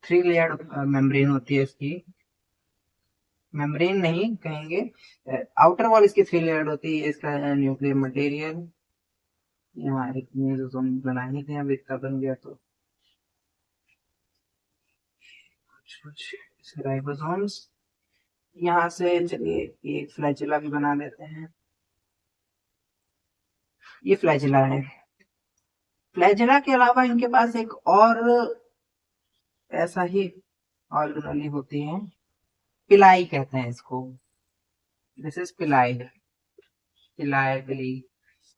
3 लेयर मेम्ब्रेन होती है इसकी। मेम्ब्रेन नहीं कहेंगे, आउटर वॉल इसकी 3 लेयर होती है। इसका न्यूक्लियर मटेरियल, यहाँ एक मेसोसोम बना ही थे, अब इतना बन गया तो राइबोसोम्स। यहाँ से चलिए एक फ्लैजिला भी बना देते हैं, ये फ्लैजिला है। फ्लैजिला के अलावा इनके पास एक और ऐसा ही ऑर्गेनेली होती है, पिलाई कहते हैं इसको। दिस इज पिलाई, पिलाई, पिली,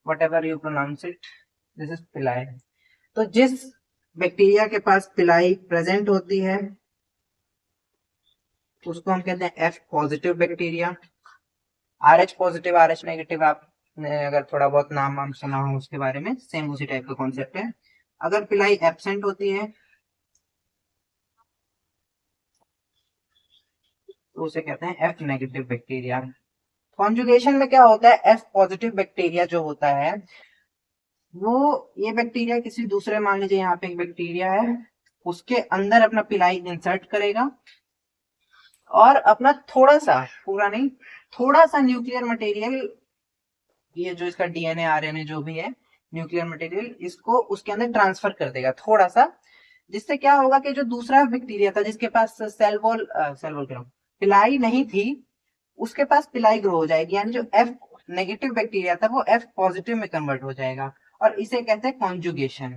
whatever you pronounce it, this is पिलाई। तो जिस बैक्टीरिया के पास पिलाई प्रेजेंट होती है उसको हम कहते हैं F positive bacteria. RH positive, RH negative आपने अगर थोड़ा बहुत नाम वाम सुना हो उसके बारे में, सेम उसी टाइप का कॉन्सेप्ट है। अगर पिलाई एब्सेंट होती है तो उसे कहते हैं F नेगेटिव बैक्टीरिया। कॉन्जुगेशन में क्या होता है, F पॉजिटिव बैक्टीरिया जो होता है वो, ये बैक्टीरिया किसी दूसरे, मान लीजिए यहाँ पे एक बैक्टीरिया है, उसके अंदर अपना पिलाई इंसर्ट करेगा और अपना थोड़ा सा, पूरा नहीं, थोड़ा सा न्यूक्लियर मटेरियल, ये जो इसका डीएनए आरएनए जो भी है न्यूक्लियर मटेरियल, इसको उसके अंदर ट्रांसफर कर देगा थोड़ा सा। जिससे क्या होगा कि जो दूसरा बैक्टीरिया था जिसके पास सेल वॉल क्या पिलाई नहीं थी, उसके पास पिलाई ग्रो हो जाएगी, यानी जो F नेगेटिव बैक्टीरिया था वो F पॉजिटिव में कन्वर्ट हो जाएगा, और इसे कहते हैं कॉन्जुगेशन।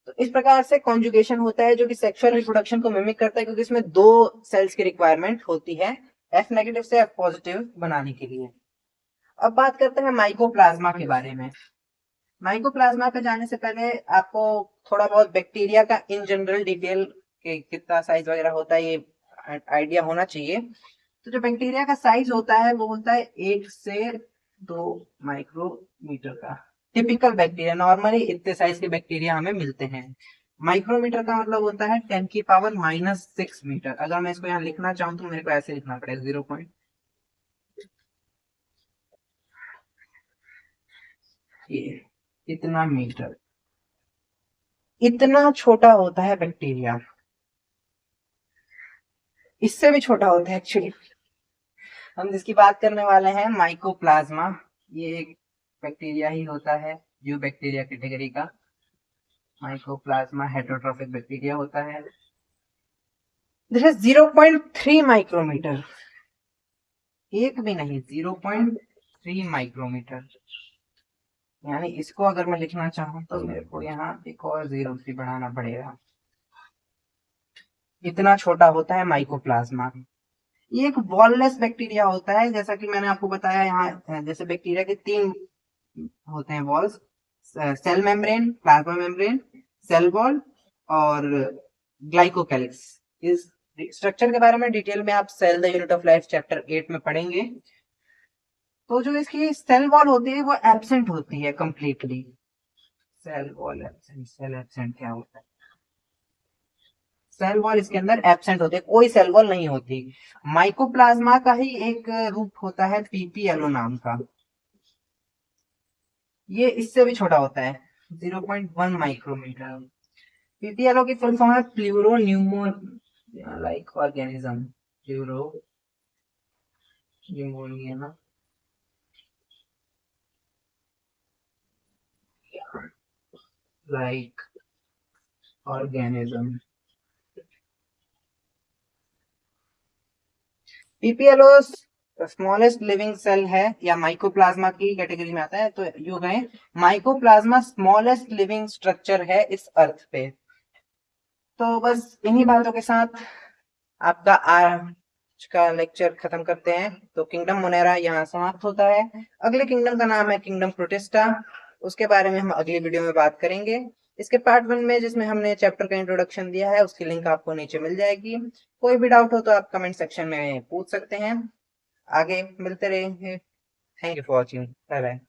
तो इस प्रकार से कॉन्जुगेशन होता है जो कि सेक्सुअल रिप्रोडक्शन को मिमिक करता है, क्योंकि इसमें दो सेल्स की रिक्वायरमेंट होती है F नेगेटिव से F पॉजिटिव बनाने के लिए। अब बात करते हैं माइकोप्लाज्मा के बारे में। माइकोप्लाज्मा पे जाने से पहले आपको थोड़ा बहुत बैक्टीरिया का इन जनरल डिटेल के कितना साइज वगैरह होता है ये आइडिया होना चाहिए। तो जो बैक्टीरिया का साइज होता है वो होता है 1 से 2 माइक्रोमीटर का। टिपिकल बैक्टीरिया, नॉर्मली इतने साइज के बैक्टीरिया हमें मिलते हैं। माइक्रोमीटर का मतलब होता है 10 की पावर -6 मीटर। अगर मैं इसको यहाँ लिखना चाहूँ तो मेरे को ऐसे लिखना पड़ेगा 0. ये इतना मीटर, इतना छोटा होता है बैक्टीरिया, इससे भी छोटा होता है एक्चुअली। हम जिसकी बात करने वाले हैं माइकोप्लाज्मा, ये एक बैक्टीरिया ही होता है, जो बैक्टीरिया कैटेगरी का। माइकोप्लाज्मा हेटेरोट्रोफिक बैक्टीरिया होता है। दिस इज 0.3 माइक्रोमीटर, एक भी नहीं, 0.3 माइक्रोमीटर। यानी इसको अगर मैं लिखना चाहूँ तो मेरे को यहाँ एक और 0 बढ़ाना पड़ेगा। इतना छोटा होता है माइकोप्लाज्मा। ये एक वॉललेस बैक्टीरिया होता है, जैसा कि मैंने आपको बताया यहाँ, जैसे बैक्टीरिया के 3 होते हैं walls, cell membrane, plasma membrane, cell wall और ग्लाइकोकैलिक्स। इस स्ट्रक्चर के बारे में डिटेल में आप cell the unit of life chapter 8 में पढ़ेंगे। तो जो इसकी सेल वॉल होती है वो एब्सेंट होती है completely. Cell wall absent, cell absent क्या होता है? सेल वॉल इसके अंदर एब्सेंट होते हैं, कोई सेल वॉल नहीं होती। माइकोप्लाज्मा का ही एक रूप होता है पीपीएलओ नाम का, ये इससे भी छोटा होता है, 0.1 माइक्रोमीटर। पीपीएलओ की फुल फॉर्म है pleuro pneumo like organism, pleuro pneumonia like organism. PPLO smallest living cell है या माइकोप्लाज्मा की कैटेगरी में आता है, तो यू गए माइकोप्लाज्मा स्मॉलेस्ट लिविंग स्ट्रक्चर है इस अर्थ पे। तो बस इन्हीं बातों के साथ आपका आज का लेक्चर खत्म करते हैं। तो किंगडम मोनेरा यहाँ समाप्त होता है। अगले किंगडम का नाम है किंगडम प्रोटिस्टा, उसके बारे में हम अगली वीडियो में बात करेंगे। इसके पार्ट 1 में जिसमें हमने चैप्टर का इंट्रोडक्शन दिया है उसकी लिंक आपको नीचे मिल जाएगी। कोई भी डाउट हो तो आप कमेंट सेक्शन में पूछ सकते हैं। आगे मिलते रहेंगे। Thank you for watching, bye bye.